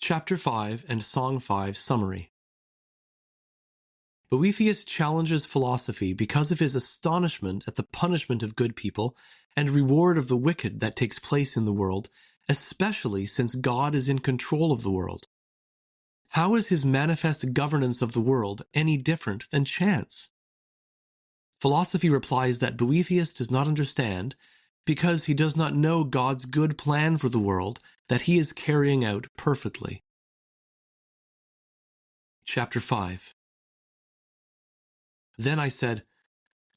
Chapter 5 and Song 5 Summary. Boethius challenges philosophy because of his astonishment at the punishment of good people and reward of the wicked that takes place in the world, especially since God is in control of the world. How is his manifest governance of the world any different than chance? Philosophy replies that Boethius does not understand because he does not know God's good plan for the world that he is carrying out perfectly. Chapter 5. Then I said,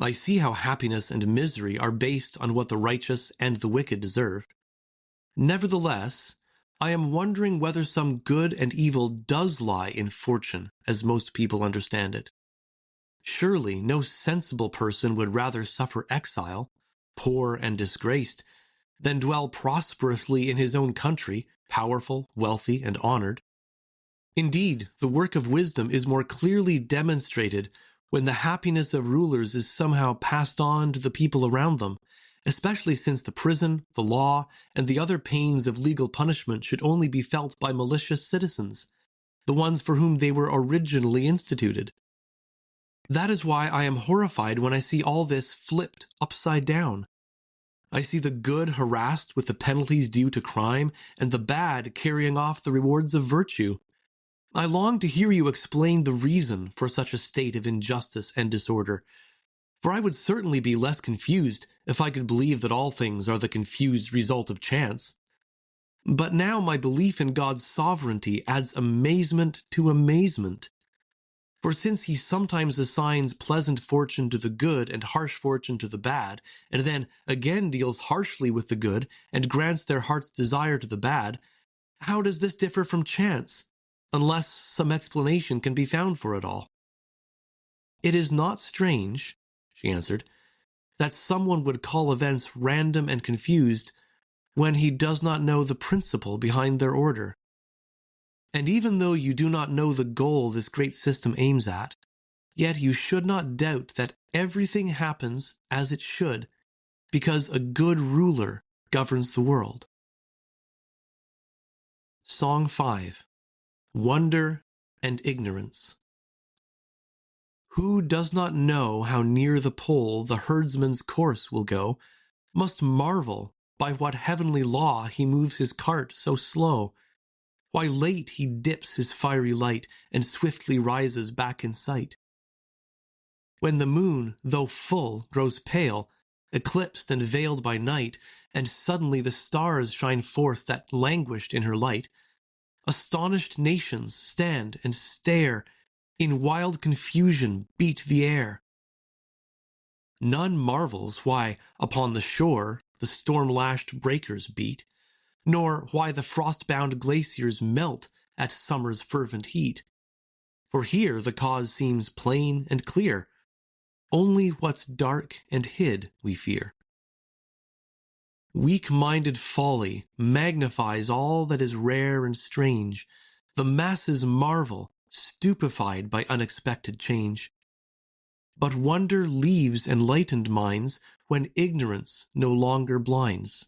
I see how happiness and misery are based on what the righteous and the wicked deserve. Nevertheless, I am wondering whether some good and evil does lie in fortune, as most people understand it. Surely no sensible person would rather suffer exile, poor and disgraced, than dwell prosperously in his own country, powerful, wealthy, and honored. Indeed, the work of wisdom is more clearly demonstrated when the happiness of rulers is somehow passed on to the people around them, especially since the prison, the law, and the other pains of legal punishment should only be felt by malicious citizens, the ones for whom they were originally instituted. That is why I am horrified when I see all this flipped upside down. I see the good harassed with the penalties due to crime, and the bad carrying off the rewards of virtue. I long to hear you explain the reason for such a state of injustice and disorder, for I would certainly be less confused if I could believe that all things are the confused result of chance. But now my belief in God's sovereignty adds amazement to amazement. For since he sometimes assigns pleasant fortune to the good and harsh fortune to the bad, and then again deals harshly with the good and grants their heart's desire to the bad, how does this differ from chance, unless some explanation can be found for it all? It is not strange, she answered, that someone would call events random and confused when he does not know the principle behind their order. And even though you do not know the goal this great system aims at, yet you should not doubt that everything happens as it should, because a good ruler governs the world. Song 5. Wonder and Ignorance. Who does not know how near the pole the herdsman's course will go, must marvel by what heavenly law he moves his cart so slow, why late he dips his fiery light and swiftly rises back in sight. When the moon, though full, grows pale, eclipsed and veiled by night, and suddenly the stars shine forth that languished in her light, astonished nations stand and stare, in wild confusion beat the air. None marvels why upon the shore the storm-lashed breakers beat, nor why the frost-bound glaciers melt at summer's fervent heat. For here the cause seems plain and clear, only what's dark and hid we fear. Weak-minded folly magnifies all that is rare and strange. The masses marvel, stupefied by unexpected change. But wonder leaves enlightened minds when ignorance no longer blinds.